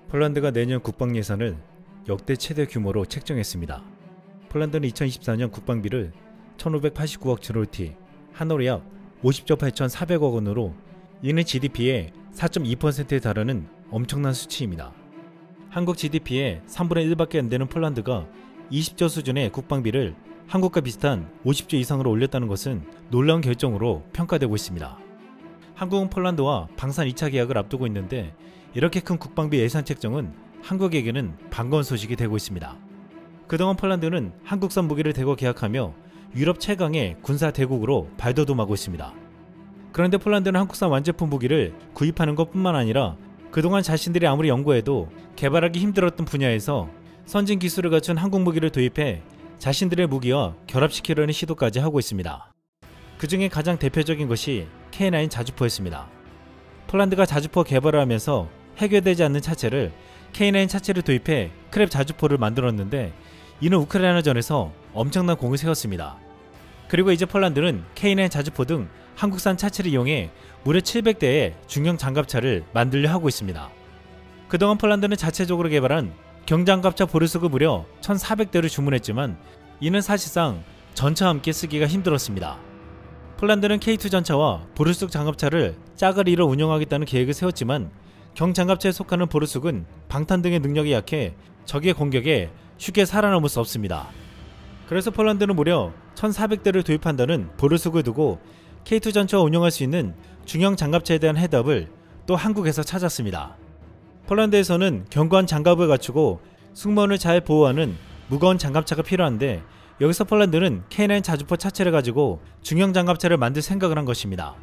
폴란드가 내년 국방 예산을 역대 최대 규모로 책정했습니다. 폴란드는 2024년 국방비를 1589억 zloty, 한화로 약 50조 8,400억 원으로 이는 GDP의 4.2%에 달하는 엄청난 수치입니다. 한국 GDP의 3분의 1밖에 안 되는 폴란드가 20조 수준의 국방비를 한국과 비슷한 50조 이상으로 올렸다는 것은 놀라운 결정으로 평가되고 있습니다. 한국은 폴란드와 방산 2차 계약을 앞두고 있는데 이렇게 큰 국방비 예산 책정은 한국에게는 반가운 소식이 되고 있습니다. 그동안 폴란드는 한국산 무기를 대거 계약하며 유럽 최강의 군사 대국으로 발돋움하고 있습니다. 그런데 폴란드는 한국산 완제품 무기를 구입하는 것뿐만 아니라 그동안 자신들이 아무리 연구해도 개발하기 힘들었던 분야에서 선진 기술을 갖춘 한국 무기를 도입해 자신들의 무기와 결합시키려는 시도까지 하고 있습니다. 그 중에 가장 대표적인 것이 K9 자주포였습니다. 폴란드가 자주포 개발을 하면서 해결되지 않는 차체를 K9 차체를 도입해 크랩 자주포를 만들었는데 이는 우크라이나전에서 엄청난 공을 세웠습니다. 그리고 이제 폴란드는 K9 자주포 등 한국산 차체를 이용해 무려 700대의 중형 장갑차를 만들려 하고 있습니다. 그동안 폴란드는 자체적으로 개발한 경장갑차 보르스크 무려 1400대를 주문했지만 이는 사실상 전차와 함께 쓰기가 힘들었습니다. 폴란드는 K2 전차와 보르스크 장갑차를 짝을 이뤄 운영하겠다는 계획을 세웠지만 경장갑차에 속하는 보르스크는 방탄 등의 능력이 약해 적의 공격에 쉽게 살아남을 수 없습니다. 그래서 폴란드는 무려 1400대를 도입한다는 보르스크를 두고 K2 전차와 운영할 수 있는 중형 장갑차에 대한 해답을 또 한국에서 찾았습니다. 폴란드에서는 견고한 장갑을 갖추고 승무원을 잘 보호하는 무거운 장갑차가 필요한데 여기서 폴란드는 K9 자주포 차체를 가지고 중형 장갑차를 만들 생각을 한 것입니다.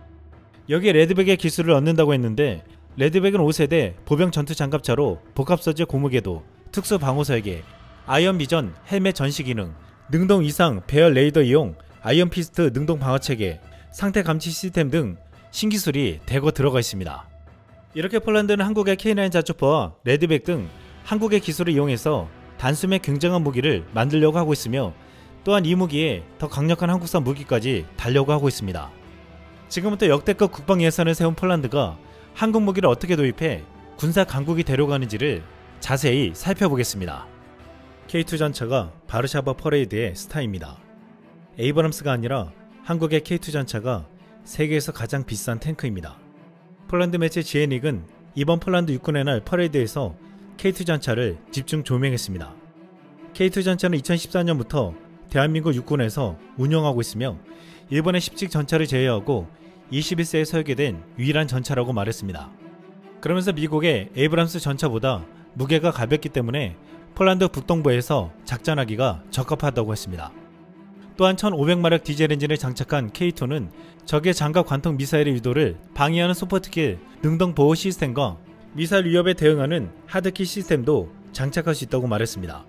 여기에 레드백의 기술을 얻는다고 했는데 레드백은 5세대 보병 전투 장갑차로 복합서재 고무궤도, 특수 방호 설계, 아이언 비전 헬멧 전시 기능, 능동 이상 배열 레이더 이용, 아이언 피스트 능동 방어 체계, 상태 감지 시스템 등 신기술이 대거 들어가 있습니다. 이렇게 폴란드는 한국의 K9 자주포와 레드백 등 한국의 기술을 이용해서 단숨에 굉장한 무기를 만들려고 하고 있으며 또한 이 무기에 더 강력한 한국산 무기까지 달려고 하고 있습니다. 지금부터 역대급 국방 예산을 세운 폴란드가 한국 무기를 어떻게 도입해 군사 강국이 되려가는지를 자세히 살펴보겠습니다. K2 전차가 바르샤바 퍼레이드의 스타입니다. 에이브람스가 아니라 한국의 K2 전차가 세계에서 가장 비싼 탱크입니다. 폴란드 매체 지에닉은 이번 폴란드 육군의 날 퍼레이드에서 K2 전차를 집중 조명했습니다. K2 전차는 2014년부터 대한민국 육군에서 운영하고 있으며 일본의 10식 전차를 제외하고 21세기에 설계된 유일한 전차라고 말했습니다. 그러면서 미국의 에이브람스 전차보다 무게가 가볍기 때문에 폴란드 북동부에서 작전하기가 적합하다고 했습니다. 또한 1500마력 디젤 엔진을 장착한 K2는 적의 장갑 관통 미사일의 유도를 방해하는 소프트킬 능동 보호 시스템과 미사일 위협에 대응하는 하드킬 시스템도 장착할 수 있다고 말했습니다.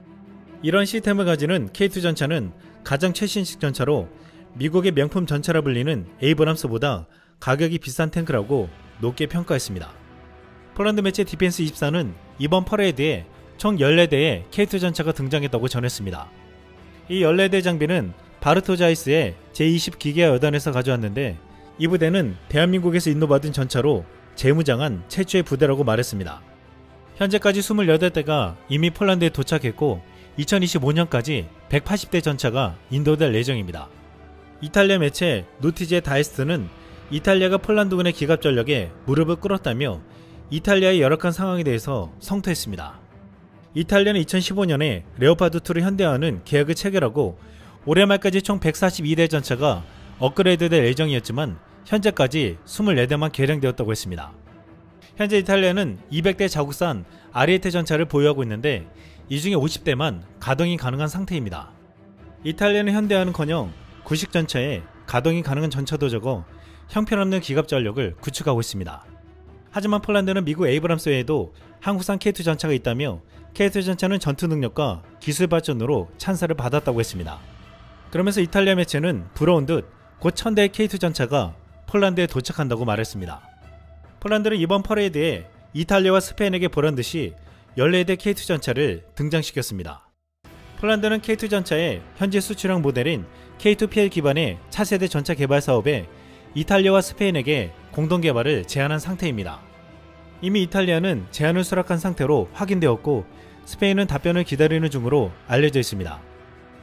이런 시스템을 가지는 K2 전차는 가장 최신식 전차로 미국의 명품 전차라 불리는 에이브람스보다 가격이 비싼 탱크라고 높게 평가했습니다. 폴란드 매체 디펜스24는 이번 퍼레이드에 총 14대의 K2 전차가 등장했다고 전했습니다. 이 14대 장비는 바르토자이스의 제20 기계화 여단에서 가져왔는데 이 부대는 대한민국에서 인도받은 전차로 재무장한 최초의 부대라고 말했습니다. 현재까지 28대가 이미 폴란드에 도착했고 2025년까지 180대 전차가 인도될 예정입니다. 이탈리아 매체 노티제 다이스트는 이탈리아가 폴란드군의 기갑 전력에 무릎을 꿇었다며 이탈리아의 열악한 상황에 대해서 성토했습니다. 이탈리아는 2015년에 레오파드2를 현대화하는 계약을 체결하고 올해 말까지 총 142대 전차가 업그레이드될 예정이었지만 현재까지 24대만 개량되었다고 했습니다. 현재 이탈리아는 200대 자국산 아리에테 전차를 보유하고 있는데 이 중에 50대만 가동이 가능한 상태입니다. 이탈리아는 현대화는커녕 구식 전차에 가동이 가능한 전차도 적어 형편없는 기갑 전력을 구축하고 있습니다. 하지만 폴란드는 미국 에이브람스 외에도 한국산 K2 전차가 있다며 K2 전차는 전투 능력과 기술 발전으로 찬사를 받았다고 했습니다. 그러면서 이탈리아 매체는 부러운 듯 곧 1000대의 K2 전차가 폴란드에 도착한다고 말했습니다. 폴란드는 이번 퍼레이드에 이탈리아와 스페인에게 보란듯이 14대 K2 전차를 등장시켰습니다. 폴란드는 K2 전차의 현재 수출형 모델인 K2PL 기반의 차세대 전차 개발 사업에 이탈리아와 스페인에게 공동 개발을 제안한 상태입니다. 이미 이탈리아는 제안을 수락한 상태로 확인되었고 스페인은 답변을 기다리는 중으로 알려져 있습니다.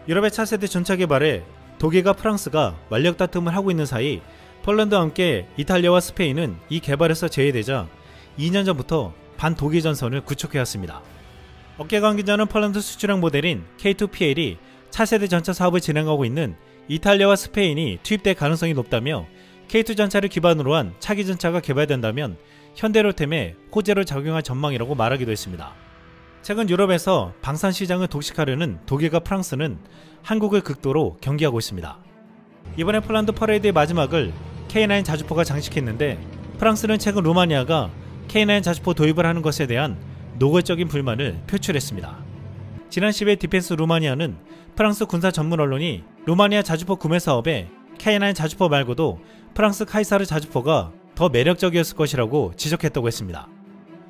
유럽의 차세대 전차 개발에 독일과 프랑스가 완력 다툼을 하고 있는 사이 폴란드와 함께 이탈리아와 스페인은 이 개발에서 제외되자 2년 전부터 반독일 전선을 구축해왔습니다. 업계 관계자는 폴란드 수출형 모델인 K2PL이 차세대 전차 사업을 진행하고 있는 이탈리아와 스페인이 투입될 가능성이 높다며 K2 전차를 기반으로 한 차기 전차가 개발된다면 현대로템에 호재로 작용할 전망이라고 말하기도 했습니다. 최근 유럽에서 방산 시장을 독식하려는 독일과 프랑스는 한국을 극도로 경계하고 있습니다. 이번에 폴란드 퍼레이드의 마지막을 K9 자주포가 장식했는데 프랑스는 최근 루마니아가 K9 자주포 도입을 하는 것에 대한 노골적인 불만을 표출했습니다. 지난 10일 디펜스 루마니아는 프랑스 군사 전문 언론이 루마니아 자주포 구매 사업에 K9 자주포 말고도 프랑스 카이사르 자주포가 더 매력적이었을 것이라고 지적했다고 했습니다.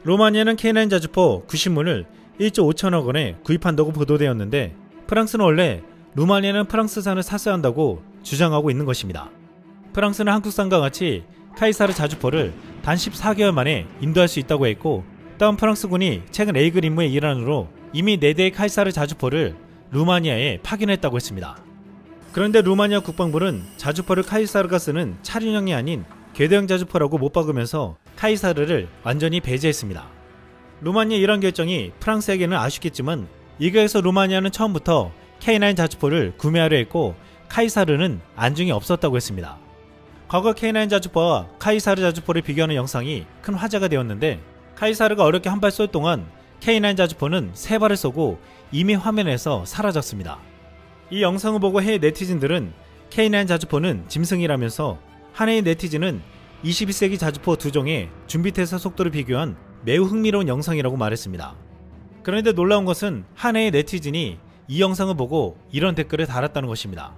루마니아는 K9 자주포 90문을 1조 5천억 원에 구입한다고 보도되었는데 프랑스는 원래 루마니아는 프랑스산을 샀어야 한다고 주장하고 있는 것입니다. 프랑스는 한국산과 같이 카이사르 자주포를 단 14개월 만에 인도할 수 있다고 했고 또한 프랑스군이 최근 에이글 임무의 일환으로 이미 4대의 카이사르 자주포를 루마니아에 파견했다고 했습니다. 그런데 루마니아 국방부는 자주포를 카이사르가 쓰는 차륜형이 아닌 궤도형 자주포라고 못 박으면서 카이사르를 완전히 배제했습니다. 루마니아의 이런 결정이 프랑스에게는 아쉽겠지만 이거에서 루마니아는 처음부터 K9 자주포를 구매하려 했고 카이사르는 안중이 없었다고 했습니다. 과거 K9 자주포와 카이사르 자주포를 비교하는 영상이 큰 화제가 되었는데 카이사르가 어렵게 한 발 쏠 동안 K9 자주포는 3발을 쏘고 이미 화면에서 사라졌습니다. 이 영상을 보고 해외 네티즌들은 K9 자주포는 짐승이라면서 한 해의 네티즌은 21세기 자주포 2종의 준비태세 속도를 비교한 매우 흥미로운 영상이라고 말했습니다. 그런데 놀라운 것은 한 해의 네티즌이 이 영상을 보고 이런 댓글을 달았다는 것입니다.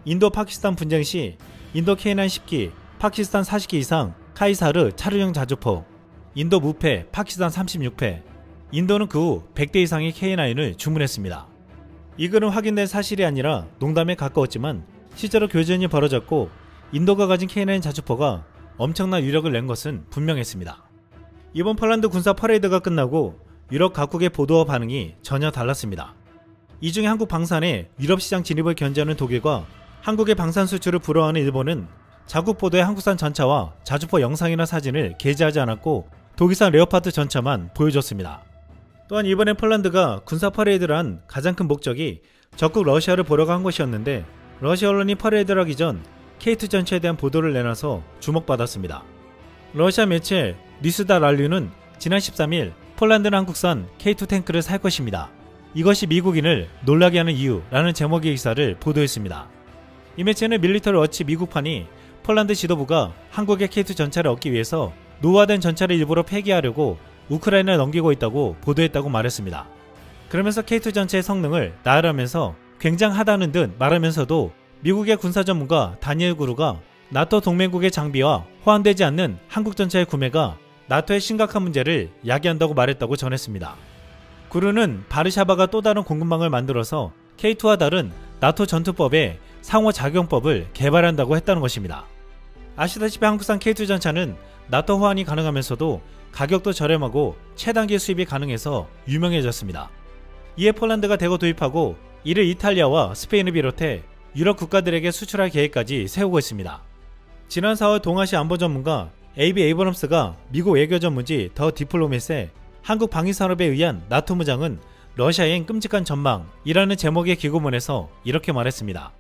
인도 파키스탄 분쟁 시 인도 K9 10기, 파키스탄 40기 이상 카이사르 차륜형 자주포, 인도 무패, 파키스탄 36패, 인도는 그 후 100대 이상의 K9을 주문했습니다. 이 글은 확인된 사실이 아니라 농담에 가까웠지만 실제로 교전이 벌어졌고 인도가 가진 K9 자주포가 엄청난 위력을 낸 것은 분명했습니다. 이번 폴란드 군사 퍼레이드가 끝나고 유럽 각국의 보도와 반응이 전혀 달랐습니다. 이 중에 한국 방산의 유럽 시장 진입을 견제하는 독일과 한국의 방산 수출을 부러워하는 일본은 자국 보도에 한국산 전차와 자주포 영상이나 사진을 게재하지 않았고 독일산 레오파드 전차만 보여줬습니다. 또한 이번에 폴란드가 군사 퍼레이드를 한 가장 큰 목적이 적국 러시아를 보려고 한 것이었는데 러시아 언론이 퍼레이드를 하기 전 K2 전차에 대한 보도를 내놔서 주목받았습니다. 러시아 매체 리스다 랄류는 지난 13일 폴란드는 한국산 K2 탱크를 살 것입니다. 이것이 미국인을 놀라게 하는 이유라는 제목의 기사를 보도했습니다. 이 매체는 밀리터리 워치 미국판이 폴란드 지도부가 한국의 K2 전차를 얻기 위해서 노후화된 전차를 일부러 폐기하려고 우크라이나에 넘기고 있다고 보도했다고 말했습니다. 그러면서 K2 전차의 성능을 나열하면서 굉장하다는 듯 말하면서도 미국의 군사 전문가 다니엘 구루가 나토 동맹국의 장비와 호환되지 않는 한국 전차의 구매가 나토의 심각한 문제를 야기한다고 말했다고 전했습니다. 구루는 바르샤바가 또 다른 공급망을 만들어서 K2와 다른 나토 전투법의 상호작용법을 개발한다고 했다는 것입니다. 아시다시피 한국산 K2 전차는 나토 호환이 가능하면서도 가격도 저렴하고 최단기 수입이 가능해서 유명해졌습니다. 이에 폴란드가 대거 도입하고 이를 이탈리아와 스페인을 비롯해 유럽 국가들에게 수출할 계획까지 세우고 있습니다. 지난 4월 동아시아 안보 전문가 AB 에이브럼스가 미국 외교 전문지 더 디플로맷에 한국 방위산업에 의한 나토 무장은 러시아행 끔찍한 전망이라는 제목의 기고문에서 이렇게 말했습니다.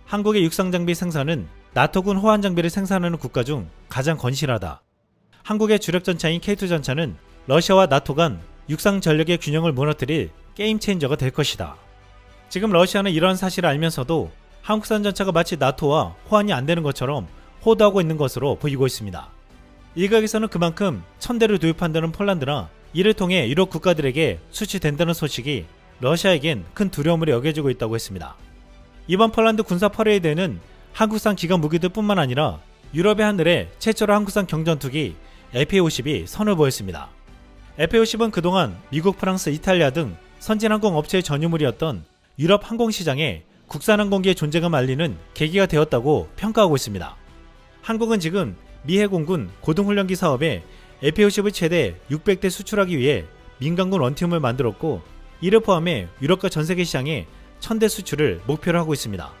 한국의 육상장비 생산은 나토군 호환 장비를 생산하는 국가 중 가장 건실하다. 한국의 주력 전차인 K2 전차는 러시아와 나토 간 육상 전력의 균형을 무너뜨릴 게임 체인저가 될 것이다. 지금 러시아는 이러한 사실을 알면서도 한국산 전차가 마치 나토와 호환이 안 되는 것처럼 호도하고 있는 것으로 보이고 있습니다. 일각에서는 그만큼 1000대를 도입한다는 폴란드나 이를 통해 유럽 국가들에게 수출된다는 소식이 러시아에겐 큰 두려움을 여겨지고 있다고 했습니다. 이번 폴란드 군사 퍼레이드에는 한국산 기관 무기들 뿐만 아니라 유럽의 하늘에 최초로 한국산 경전투기 FA-50이 선을 보였습니다. FA-50은 그동안 미국, 프랑스, 이탈리아 등 선진항공 업체의 전유물이었던 유럽 항공시장에 국산 항공기의 존재감을 알리는 계기가 되었다고 평가하고 있습니다. 한국은 지금 미 해공군 고등훈련기 사업에 FA50을 최대 600대 수출하기 위해 민간군 원팀을 만들었고 이를 포함해 유럽과 전세계 시장에 1000대 수출을 목표로 하고 있습니다.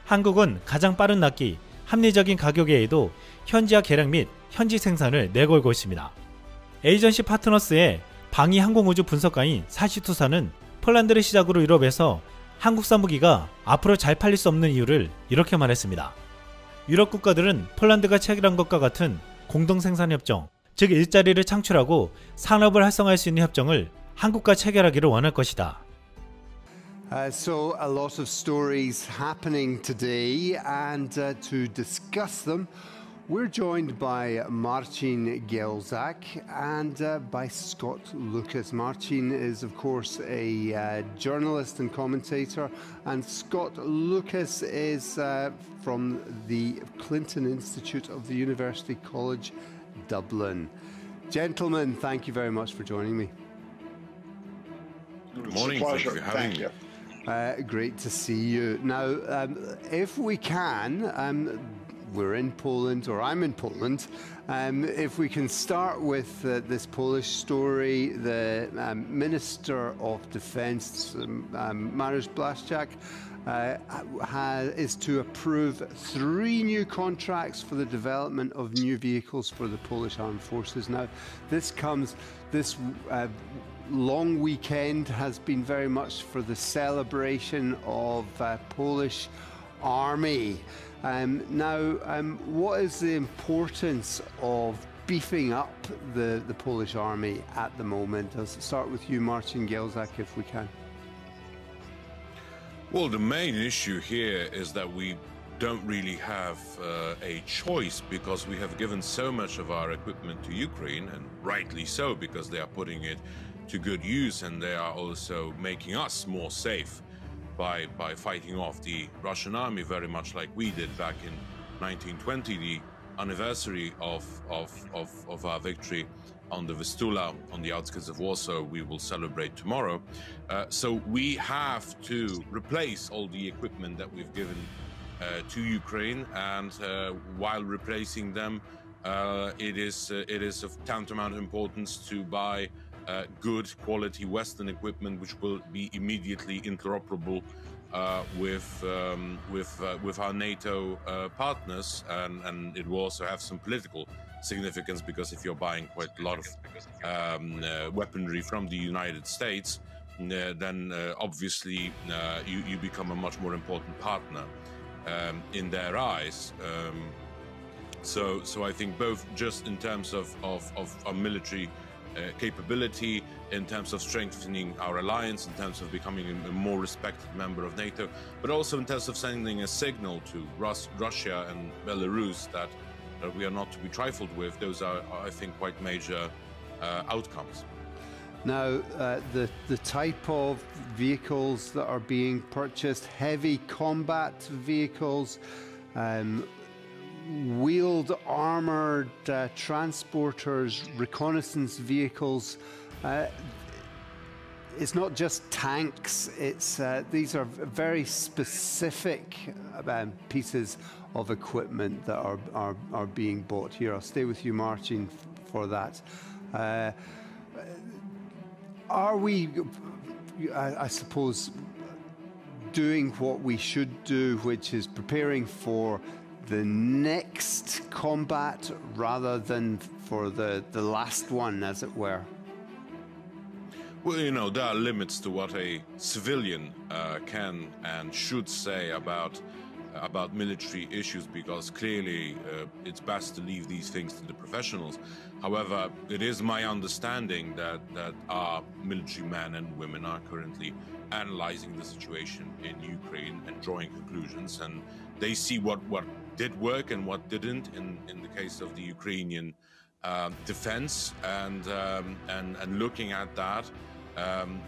한국은 가장 빠른 납기, 합리적인 가격에도 현지화 개량 및 현지 생산을 내걸고 있습니다. 에이전시 파트너스의 방위 항공우주 분석가인 사시투사는 폴란드를 시작으로 유럽에서 한국산 무기가 앞으로 잘 팔릴 수 없는 이유를 이렇게 말했습니다. 유럽 국가들은 폴란드가 체결한 것과 같은 공동생산협정, 즉 일자리를 창출하고 산업을 활성화할 수 있는 협정을 한국과 체결하기를 원할 것이다. So a lot of stories happening today, and to discuss them, we're joined by Marcin Gelzak and by Scott Lucas. Marcin is, of course, a journalist and commentator, and Scott Lucas is from the Clinton Institute of the University College Dublin. Gentlemen, thank you very much for joining me. Good morning. Thank you for having me. Great to see you. Now, if we can, we're in Poland, or I'm in Poland. If we can start with this Polish story, the Minister of Defense, Mariusz Błaszczak, is to approve 3 new contracts for the development of new vehicles for the Polish Armed Forces. Now, this long weekend has been very much for the celebration of Polish Army. What is the importance of beefing up the Polish Army at the moment? I'll start with you, Marcin Gelzak, if we can. Well, the main issue here is that we don't really have a choice, because we have given so much of our equipment to Ukraine, and rightly so, because they are putting it to good use, and they are also making us more safe by fighting off the Russian army, very much like we did back in 1920, the anniversary of our victory on the Vistula on the outskirts of Warsaw. We will celebrate tomorrow. So we have to replace all the equipment that we've given to Ukraine, and while replacing them, it is of tantamount importance to buy good quality Western equipment, which will be immediately interoperable with our NATO partners, and it will also have some political significance, because if you're buying quite a lot of weaponry from the United States, then obviously you become a much more important partner in their eyes. So I think both just in terms of our military capability, in terms of strengthening our alliance, in terms of becoming a more respected member of NATO, but also in terms of sending a signal to Russia and Belarus that we are not to be trifled with. Those are, I think, quite major outcomes. Now, the type of vehicles that are being purchased, heavy combat vehicles, wheeled armored transporters, reconnaissance vehicles. It's not just tanks. These are very specific pieces of equipment that are being bought here. I'll stay with you, Marcin, for that. Are we, I suppose, doing what we should do, which is preparing for the next combat rather than for the last one, as it were? Well, you know, there are limits to what a civilian can and should say about military issues, because clearly it's best to leave these things to the professionals. However, it is my understanding that our military men and women are currently analyzing the situation in Ukraine and drawing conclusions, and they see what did work and what didn't in the case of the Ukrainian defense, and looking at that,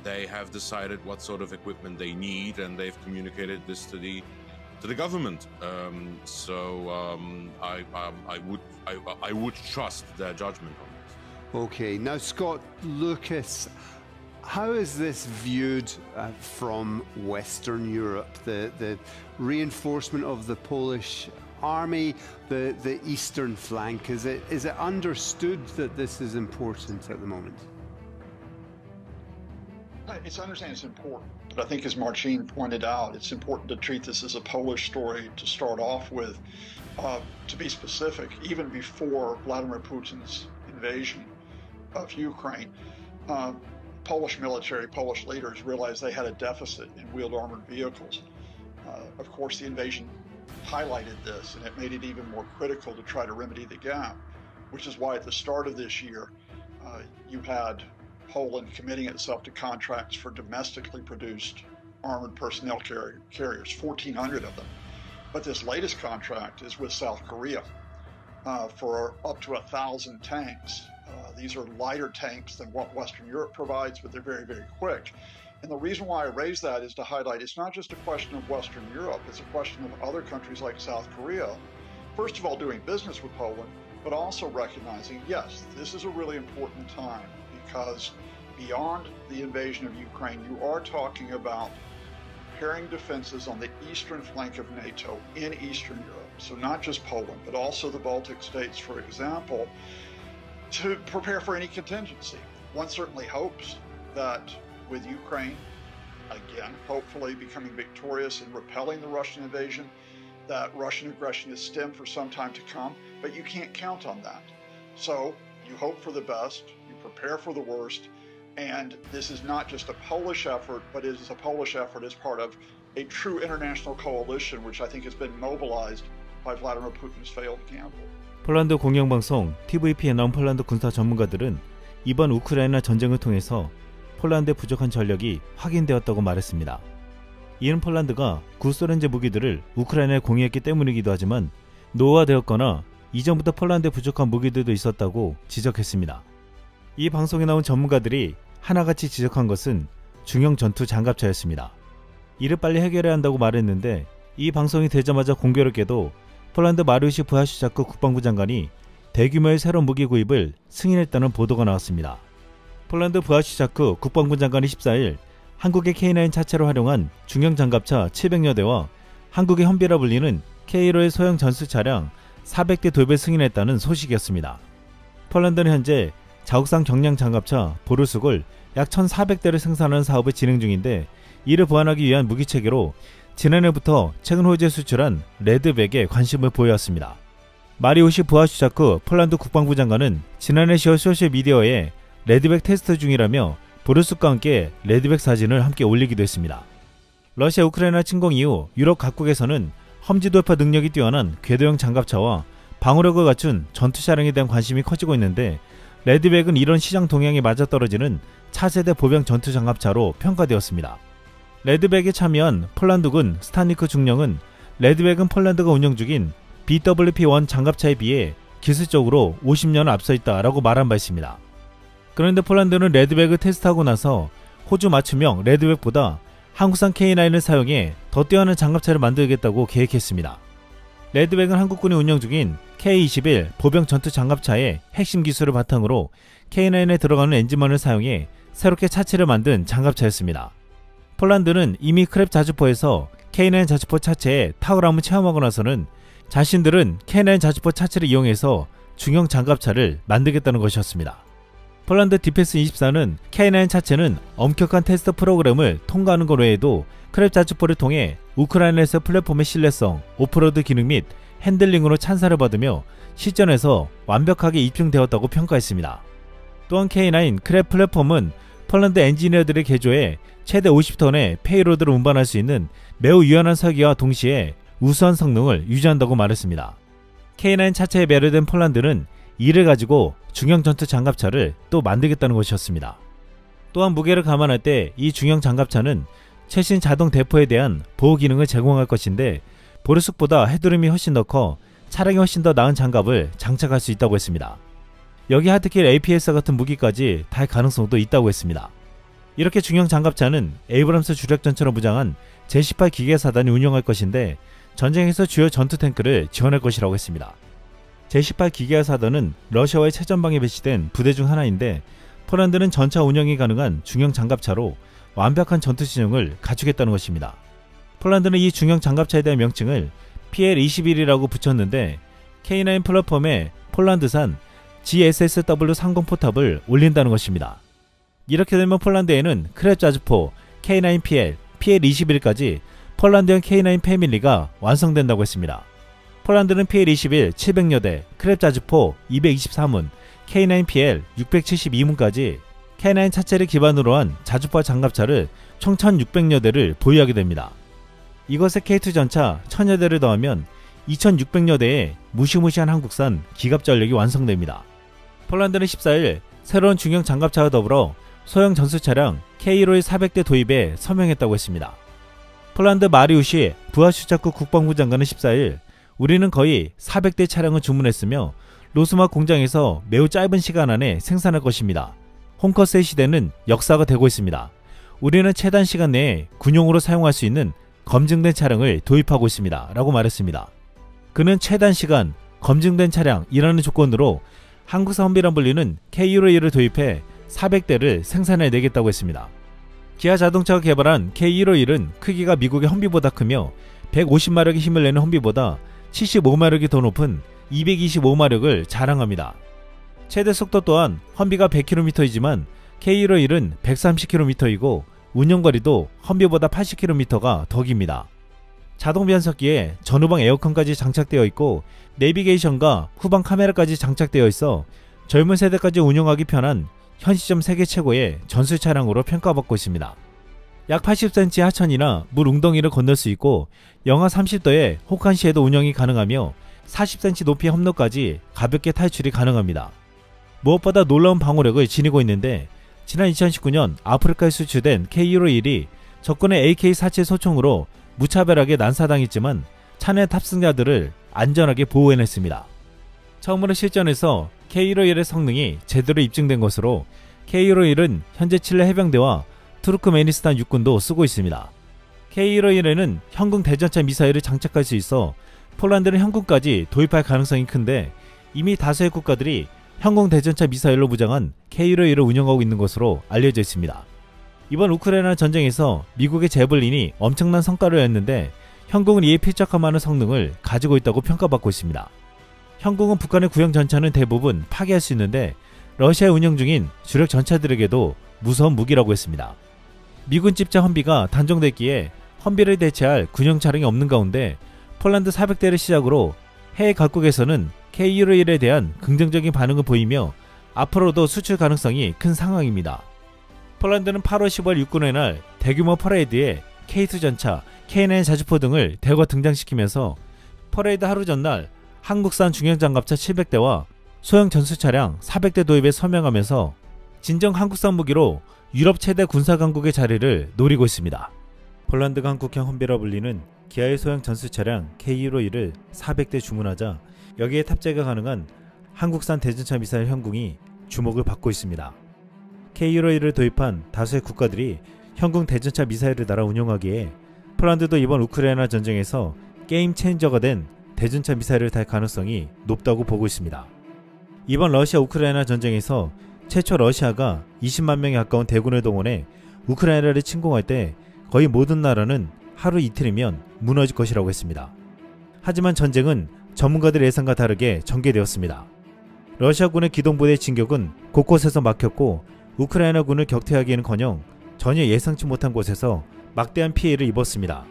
they have decided what sort of equipment they need, and they've communicated this to the government. I would trust their judgment on this. Okay, now Scott Lucas, how is this viewed from Western Europe? The reinforcement of the Polish army, the eastern flank? Is it understood that this is important at the moment? It's understanding it's important, but I think as Marcin pointed out, it's important to treat this as a Polish story to start off with. To be specific, even before Vladimir Putin's invasion of Ukraine, Polish military, Polish leaders realized they had a deficit in wheeled armored vehicles. Of course, the invasion highlighted this, and it made it even more critical to try to remedy the gap, which is why at the start of this year, you had Poland committing itself to contracts for domestically produced armored personnel carriers, 1,400 of them. But this latest contract is with South Korea for up to 1,000 tanks. These are lighter tanks than what Western Europe provides, but they're very, very quick. And the reason why I raise that is to highlight it's not just a question of Western Europe, it's a question of other countries like South Korea, first of all doing business with Poland, but also recognizing, yes, this is a really important time because beyond the invasion of Ukraine, you are talking about preparing defenses on the eastern flank of NATO in Eastern Europe. So not just Poland, but also the Baltic states, for example, to prepare for any contingency. One certainly hopes that with Ukraine, again, hopefully becoming victorious in repelling the Russian invasion, that Russian aggression is stemmed for some time to come, but you can't count on that. So you hope for the best, you prepare for the worst, and this is not just a Polish effort, but it is a Polish effort as part of a true international coalition, which I think has been mobilized by Vladimir Putin's failed gamble. 폴란드 공영방송 TVP에 나온 폴란드 군사 전문가들은 이번 우크라이나 전쟁을 통해서 폴란드의 부족한 전력이 확인되었다고 말했습니다. 이는 폴란드가 구소련제 무기들을 우크라이나에 공유했기 때문이기도 하지만 노후화되었거나 이전부터 폴란드에 부족한 무기들도 있었다고 지적했습니다. 이 방송에 나온 전문가들이 하나같이 지적한 것은 중형 전투 장갑차였습니다. 이를 빨리 해결해야 한다고 말했는데 이 방송이 되자마자 공교롭게도 폴란드 마리우시 부하슈자크 국방부 장관이 대규모의 새로운 무기 구입을 승인했다는 보도가 나왔습니다. 폴란드 부하슈자크 국방부 장관이 14일 한국의 K9 차체로 활용한 중형 장갑차 700여 대와 한국의 현비라 불리는 K1호의 소형 전술 차량 400대 도입을 승인했다는 소식이었습니다. 폴란드는 현재 자국산 경량 장갑차 보르숙을 약 1,400대를 생산하는 사업을 진행 중인데 이를 보완하기 위한 무기체계로 지난해부터 최근 호주에 수출한 레드백에 관심을 보여왔습니다. 마리우시 부하슈자크 폴란드 국방부 장관은 지난해 10월 소셜미디어에 레드백 테스트 중이라며 보르숙과 함께 레드백 사진을 함께 올리기도 했습니다. 러시아 우크라이나 침공 이후 유럽 각국에서는 험지 돌파 능력이 뛰어난 궤도형 장갑차와 방어력을 갖춘 전투 차량에 대한 관심이 커지고 있는데 레드백은 이런 시장 동향에 맞아떨어지는 차세대 보병 전투 장갑차로 평가되었습니다. 레드백에 참여한 폴란드군 스탄리크 중령은 레드백은 폴란드가 운영 중인 BWP-1 장갑차에 비해 기술적으로 50년 앞서 있다라고 말한 바 있습니다. 그런데 폴란드는 레드백을 테스트하고 나서 호주 맞춤형 레드백보다 한국산 K9을 사용해 더 뛰어난 장갑차를 만들겠다고 계획했습니다. 레드백은 한국군이 운영 중인 K-21 보병 전투 장갑차의 핵심 기술을 바탕으로 K9에 들어가는 엔진만을 사용해 새롭게 차체를 만든 장갑차였습니다. 폴란드는 이미 크랩 자주포에서 K9 자주포 차체의 탁월함을 체험하고 나서는 자신들은 K9 자주포 차체를 이용해서 중형 장갑차를 만들겠다는 것이었습니다. 폴란드 디펜스24는 K9 차체는 엄격한 테스트 프로그램을 통과하는 것 외에도 크랩 자주포를 통해 우크라이나에서 플랫폼의 신뢰성, 오프로드 기능 및 핸들링으로 찬사를 받으며 실전에서 완벽하게 입증되었다고 평가했습니다. 또한 K9 크랩 플랫폼은 폴란드 엔지니어들의 개조에 최대 50톤의 페이로드를 운반할 수 있는 매우 유연한 설계와 동시에 우수한 성능을 유지한다고 말했습니다. K9 차체에 매료된 폴란드는 이를 가지고 중형 전투 장갑차를 또 만들겠다는 것이었습니다. 또한 무게를 감안할 때 이 중형 장갑차는 최신 자동 대포에 대한 보호 기능을 제공할 것인데 보르숙보다 헤드룸이 훨씬 더 커 차량이 훨씬 더 나은 장갑을 장착할 수 있다고 했습니다. 여기 하드킬 APS 같은 무기까지 달 가능성도 있다고 했습니다. 이렇게 중형 장갑차는 에이브람스 주력전차로 무장한 제18 기계사단이 운영할 것인데 전쟁에서 주요 전투 탱크를 지원할 것이라고 했습니다. 제18 기계사단은 러시아와의 최전방에 배치된 부대 중 하나인데 폴란드는 전차 운영이 가능한 중형 장갑차로 완벽한 전투 지형을 갖추겠다는 것입니다. 폴란드는 이 중형 장갑차에 대한 명칭을 PL-21이라고 붙였는데 K9 플랫폼에 폴란드산 GSSW 30 포탑을 올린다는 것입니다. 이렇게 되면 폴란드에는 크랩 자주포 K9PL, PL-21까지 폴란드형 K9 패밀리가 완성된다고 했습니다. 폴란드는 PL-21 700여 대, 크랩 자주포 224문, K9PL 672문까지 K9 차체를 기반으로 한 자주포 장갑차를 총 1600여 대를 보유하게 됩니다. 이것에 K2 전차 1000여 대를 더하면 2600여 대의 무시무시한 한국산 기갑 전력이 완성됩니다. 폴란드는 14일 새로운 중형 장갑차와 더불어 소형 전술차량 K151 400대 도입에 서명했다고 했습니다. 폴란드 마리우시 부하슈차크 국방부 장관은 14일 우리는 거의 400대 차량을 주문했으며 로스마 공장에서 매우 짧은 시간 안에 생산할 것입니다. 홍커스의 시대는 역사가 되고 있습니다. 우리는 최단 시간 내에 군용으로 사용할 수 있는 검증된 차량을 도입하고 있습니다. 라고 말했습니다. 그는 최단 시간, 검증된 차량이라는 조건으로 한국산 험비란 불리는 K151을 도입해 400대를 생산해내겠다고 했습니다. 기아 자동차가 개발한 K151은 크기가 미국의 험비보다 크며 150마력의 힘을 내는 험비보다 75마력이 더 높은 225마력을 자랑합니다. 최대 속도 또한 험비가 100km이지만 K151은 130km이고 운영거리도 험비보다 80km가 더 깁니다. 자동 변속기에 전후방 에어컨까지 장착되어 있고 내비게이션과 후방 카메라까지 장착되어 있어 젊은 세대까지 운영하기 편한 현 시점 세계 최고의 전술 차량으로 평가받고 있습니다. 약 80cm 하천이나 물 웅덩이를 건널 수 있고 영하 30도의 혹한시에도 운영이 가능하며 40cm 높이의 험로까지 가볍게 탈출이 가능합니다. 무엇보다 놀라운 방어력을 지니고 있는데 지난 2019년 아프리카에 수출된 K151이 적군의 AK-47 소총으로 무차별하게 난사당했지만 차 내 탑승자들을 안전하게 보호해냈습니다. 처음으로 실전에서 K151의 성능이 제대로 입증된 것으로 K151은 현재 칠레 해병대와 투르크메니스탄 육군도 쓰고 있습니다. K151에는 현궁 대전차 미사일을 장착할 수 있어 폴란드는 현궁까지 도입할 가능성이 큰데 이미 다수의 국가들이 현궁 대전차 미사일로 무장한 K151을 운영하고 있는 것으로 알려져 있습니다. 이번 우크라이나 전쟁에서 미국의 제블린이 엄청난 성과를 냈는데 현궁은 이에 필적할 만한 성능을 가지고 있다고 평가받고 있습니다. 현궁은 북한의 구형 전차는 대부분 파괴할 수 있는데 러시아에 운영 중인 주력 전차들에게도 무서운 무기라고 했습니다. 미군 집자 험비가 단종됐기에 험비를 대체할 군용 차량이 없는 가운데 폴란드 400대를 시작으로 해외 각국에서는 K151에 대한 긍정적인 반응을 보이며 앞으로도 수출 가능성이 큰 상황입니다. 폴란드는 8월 15일 육군의 날 대규모 퍼레이드에 K2 전차, K9 자주포 등을 대거 등장시키면서 퍼레이드 하루 전날 한국산 중형장갑차 700대와 소형 전술차량 400대 도입에 서명하면서 진정 한국산 무기로 유럽 최대 군사강국의 자리를 노리고 있습니다. 폴란드 강국형 험비라 불리는 기아의 소형 전술차량 K151을 400대 주문하자 여기에 탑재가 가능한 한국산 대전차 미사일 현궁이 주목을 받고 있습니다. K151을 도입한 다수의 국가들이 현궁 대전차 미사일을 달아 운용하기에 폴란드도 이번 우크라이나 전쟁에서 게임 체인저가 된 대전차 미사일을 달 가능성이 높다고 보고 있습니다. 이번 러시아 우크라이나 전쟁에서 최초 러시아가 20만 명에 가까운 대군을 동원해 우크라이나를 침공할 때 거의 모든 나라는 하루 이틀이면 무너질 것이라고 했습니다. 하지만 전쟁은 전문가들의 예상과 다르게 전개되었습니다. 러시아군의 기동부대의 진격은 곳곳에서 막혔고 우크라이나군을 격퇴하기에는커녕 전혀 예상치 못한 곳에서 막대한 피해를 입었습니다.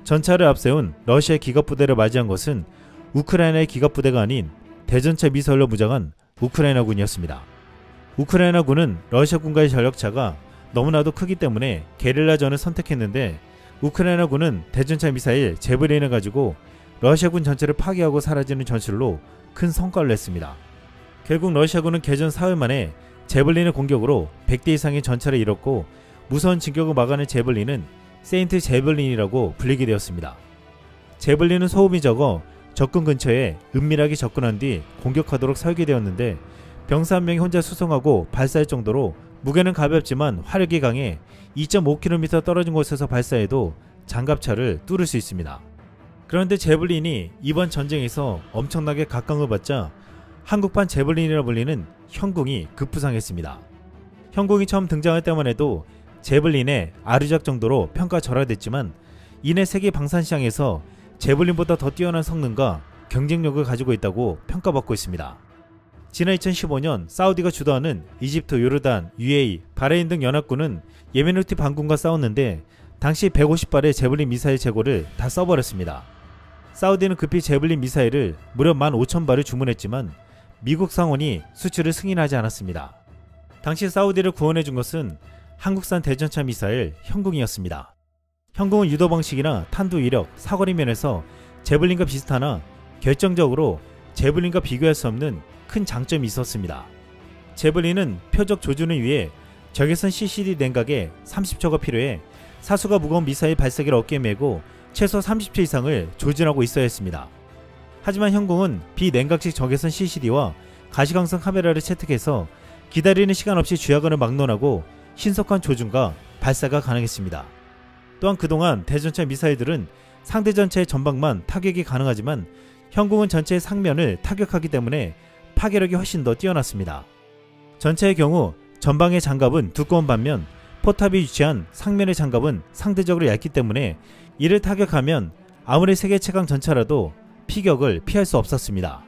전차를 앞세운 러시아의 기갑부대를 맞이한 것은 우크라이나의 기갑부대가 아닌 대전차 미사일로 무장한 우크라이나군이었습니다. 우크라이나군은 러시아군과의 전력차가 너무나도 크기 때문에 게릴라전을 선택했는데 우크라이나군은 대전차 미사일 제블린을 가지고 러시아군 전체를 파괴하고 사라지는 전술로 큰 성과를 냈습니다. 결국 러시아군은 개전 사흘 만에 제블린의 공격으로 100대 이상의 전차를 잃었고 무서운 진격을 막아낸 제블린은 세인트 제블린이라고 불리게 되었습니다. 제블린은 소음이 적어 적군 근처에 은밀하게 접근한 뒤 공격하도록 설계되었는데 병사 한 명이 혼자 수송하고 발사할 정도로 무게는 가볍지만 화력이 강해 2.5km 떨어진 곳에서 발사해도 장갑차를 뚫을 수 있습니다. 그런데 제블린이 이번 전쟁에서 엄청나게 각광을 받자 한국판 제블린이라 불리는 현궁이 급부상했습니다. 현궁이 처음 등장할 때만 해도 제블린의 아류작 정도로 평가절하됐지만 이내 세계 방산시장에서 제블린보다 더 뛰어난 성능과 경쟁력을 가지고 있다고 평가받고 있습니다. 지난 2015년 사우디가 주도하는 이집트, 요르단, UAE, 바레인 등 연합군은 예멘 후티 반군과 싸웠는데 당시 150발의 제블린 미사일 재고를 다 써버렸습니다. 사우디는 급히 제블린 미사일을 무려 15,000발을 주문했지만 미국 상원이 수출을 승인하지 않았습니다. 당시 사우디를 구원해준 것은 한국산 대전차 미사일 현궁이었습니다. 현궁은 유도 방식이나 탄두 이력, 사거리 면에서 제블린과 비슷하나 결정적으로 제블린과 비교할 수 없는 큰 장점이 있었습니다. 제블린은 표적 조준을 위해 적외선 CCD 냉각에 30초가 필요해 사수가 무거운 미사일 발사기를 어깨에 메고 최소 30초 이상을 조준하고 있어야 했습니다. 하지만 현궁은 비냉각식 적외선 CCD와 가시광선 카메라를 채택해서 기다리는 시간 없이 주야근을 막론하고 신속한 조준과 발사가 가능했습니다. 또한 그동안 대전차 미사일들은 상대 전차의 전방만 타격이 가능하지만 현궁은 전체의 상면을 타격하기 때문에 파괴력이 훨씬 더 뛰어났습니다. 전차의 경우 전방의 장갑은 두꺼운 반면 포탑이 위치한 상면의 장갑은 상대적으로 얇기 때문에 이를 타격하면 아무리 세계 최강 전차라도 피격을 피할 수 없었습니다.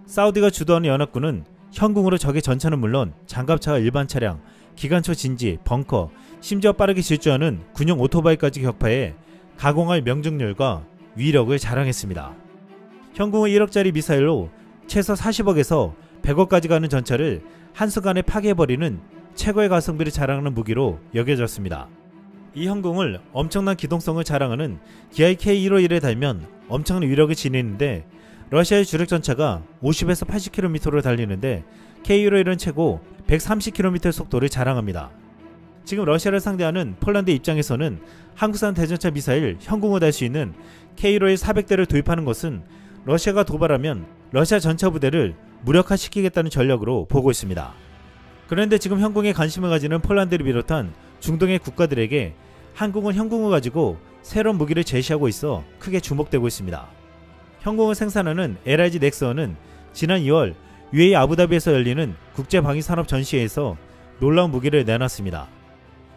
사우디가 주도하는 연합군은 현궁으로 적의 전차는 물론 장갑차와 일반 차량, 기관총 진지, 벙커, 심지어 빠르게 질주하는 군용 오토바이까지 격파해 가공할 명중률과 위력을 자랑했습니다. 현궁은 1억짜리 미사일로 최소 40억에서 100억까지 가는 전차를 한순간에 파괴해버리는 최고의 가성비를 자랑하는 무기로 여겨졌습니다. 이 현궁을 엄청난 기동성을 자랑하는 기아이 K151에 달면 엄청난 위력을 지니는데 러시아의 주력 전차가 50에서 80km를 달리는데 K151은 최고 130km 속도를 자랑합니다. 지금 러시아를 상대하는 폴란드 입장에서는 한국산 대전차 미사일 현궁을 달 수 있는 K151 400대를 도입하는 것은 러시아가 도발하면 러시아 전차 부대를 무력화시키겠다는 전략으로 보고 있습니다. 그런데 지금 현궁에 관심을 가지는 폴란드를 비롯한 중동의 국가들에게 한국은 현궁을 가지고 새로운 무기를 제시하고 있어 크게 주목되고 있습니다. 현궁을 생산하는 LIG 넥스원은 지난 2월 UAE 아부다비에서 열리는 국제방위산업 전시회에서 놀라운 무기를 내놨습니다.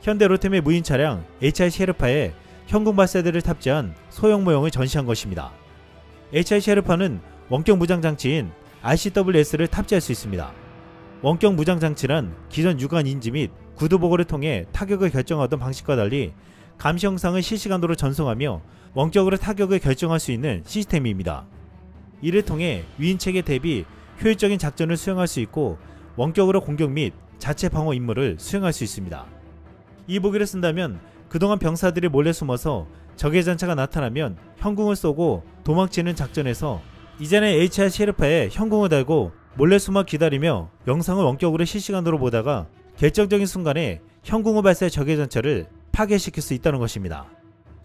현대 로템의 무인 차량 HI 셰르파에 현궁 발사대를 탑재한 소형 모형을 전시한 것입니다. HI 셰르파는 원격 무장장치인 RCWS를 탑재할 수 있습니다. 원격 무장장치란 기존 육안 인지 및 구두 보고를 통해 타격을 결정하던 방식과 달리 감시 영상을 실시간으로 전송하며 원격으로 타격을 결정할 수 있는 시스템입니다. 이를 통해 위인체계 대비 효율적인 작전을 수행할 수 있고 원격으로 공격 및 자체 방어 임무를 수행할 수 있습니다. 이 무기를 쓴다면 그동안 병사들이 몰래 숨어서 적의 전차가 나타나면 현궁을 쏘고 도망치는 작전에서 이제는 HR 셰르파에 현궁을 달고 몰래 숨어 기다리며 영상을 원격으로 실시간으로 보다가 결정적인 순간에 현궁을 발사해 적의 전차를 파괴시킬 수 있다는 것입니다.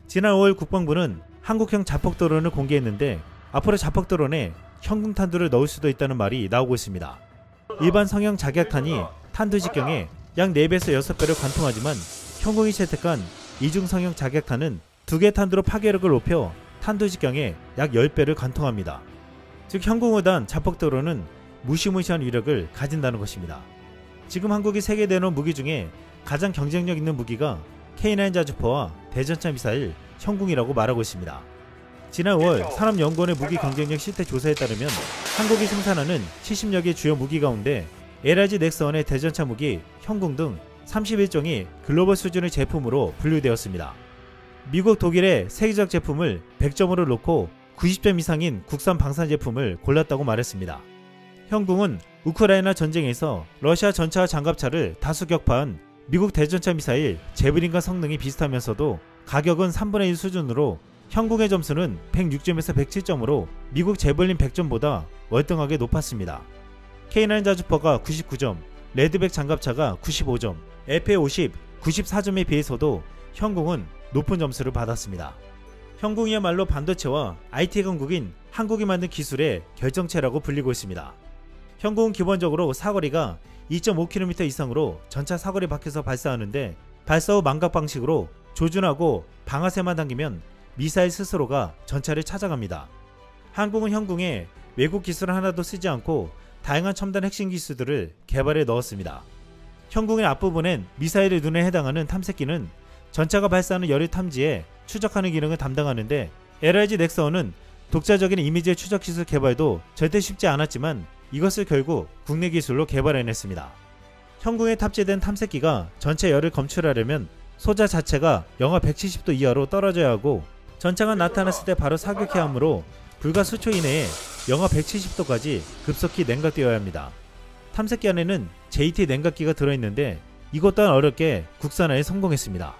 지난 5월 국방부는 한국형 자폭드론을 공개했는데 앞으로 자폭드론에 현궁 탄두를 넣을 수도 있다는 말이 나오고 있습니다. 일반 성형 작약탄이 탄두 직경에 약 4배에서 6배를 관통하지만 현궁이 채택한 이중 성형 작약탄은 2개 탄두로 파괴력을 높여 탄두 직경에 약 10배를 관통합니다. 즉 현궁을 단 자폭드론은 무시무시한 위력을 가진다는 것입니다. 지금 한국이 세계에 내놓은 무기 중에 가장 경쟁력 있는 무기가 K9 자주포와 대전차 미사일 현궁이라고 말하고 있습니다. 지난 5월 산업연구원의 무기 경쟁력 실태 조사에 따르면 한국이 생산하는 70여 개 주요 무기 가운데 LIG 넥스원의 대전차 무기, 현궁 등 31종이 글로벌 수준의 제품으로 분류되었습니다. 미국, 독일의 세계적 제품을 100점으로 놓고 90점 이상인 국산 방산 제품을 골랐다고 말했습니다. 현궁은 우크라이나 전쟁에서 러시아 전차와 장갑차를 다수 격파한 미국 대전차 미사일 제블린과 성능이 비슷하면서도 가격은 3분의 1 수준으로 현궁의 점수는 106점에서 107점으로 미국 제블린 100점보다 월등하게 높았습니다. K9 자주포가 99점, 레드백 장갑차가 95점, FA50 94점에 비해서도 현궁은 높은 점수를 받았습니다. 현궁이야말로 반도체와 IT 강국인 한국이 만든 기술의 결정체라고 불리고 있습니다. 현궁은 기본적으로 사거리가 2.5km 이상으로 전차 사거리 밖에서 발사하는데 발사 후 망각 방식으로 조준하고 방아쇠만 당기면 미사일 스스로가 전차를 찾아갑니다. 한국은 현궁에 외국 기술 하나도 쓰지 않고 다양한 첨단 핵심 기술들을 개발해 넣었습니다. 현궁의 앞부분엔 미사일의 눈에 해당하는 탐색기는 전차가 발사하는 열을 탐지해 추적하는 기능을 담당하는데 LIG 넥서원은 독자적인 이미지의 추적 기술 개발도 절대 쉽지 않았지만 이것을 결국 국내 기술로 개발해냈습니다. 형궁에 탑재된 탐색기가 전체 열을 검출하려면 소자 자체가 영하 170도 이하로 떨어져야 하고 전차가 나타났을 때 바로 사격해야 하므로 불과 수초 이내에 영하 170도까지 급속히 냉각되어야 합니다. 탐색기 안에는 JT 냉각기가 들어있는데 이것 또한 어렵게 국산화에 성공했습니다.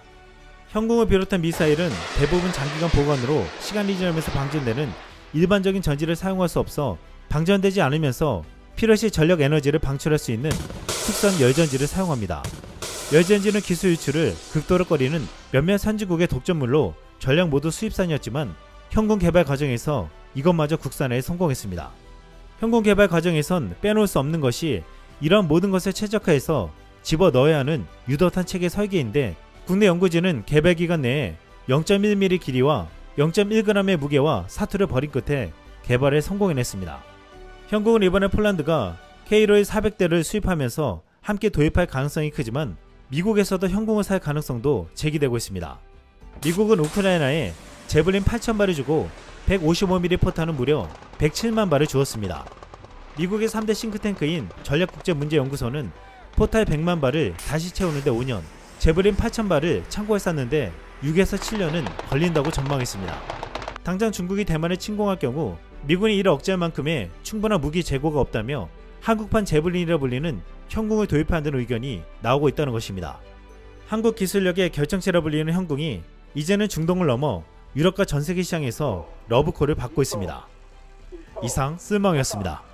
형궁을 비롯한 미사일은 대부분 장기간 보관으로 시간이 지나면서 방전되는 일반적인 전지를 사용할 수 없어 방전되지 않으면서 필요시 전력 에너지를 방출할 수 있는 특선 열전지를 사용합니다. 열전지는 기술 유출을 극도로 꺼리는 몇몇 선진국의 독점물로 전략 모두 수입산이었지만 형궁 개발 과정에서 이것마저 국산화에 성공했습니다. 형궁 개발 과정에선 빼놓을 수 없는 것이 이러한 모든 것을 최적화해서 집어넣어야 하는 유도탄 체계 설계인데 국내 연구진은 개발 기간 내에 0.1mm 길이와 0.1g의 무게와 사투를 벌인 끝에 개발에 성공해냈습니다. 형궁은 이번에 폴란드가 K-로이 400대를 수입하면서 함께 도입할 가능성이 크지만 미국에서도 형궁을 살 가능성도 제기되고 있습니다. 미국은 우크라이나에 제블린 8,000발을 주고 155mm 포탄은 무려 107만 발을 주었습니다. 미국의 3대 싱크탱크인 전략국제문제연구소는 포탈 100만 발을 다시 채우는데 5년, 제블린 8,000발을 창고에 쌌는데 6에서 7년은 걸린다고 전망했습니다. 당장 중국이 대만을 침공할 경우 미군이 이를 억제할 만큼의 충분한 무기 재고가 없다며 한국판 제블린이라 불리는 형궁을 도입한다는 의견이 나오고 있다는 것입니다. 한국 기술력의 결정체라 불리는 형궁이 이제는 중동을 넘어 유럽과 전세계 시장에서 러브콜을 받고 있습니다. 이상 쓸멍이었습니다.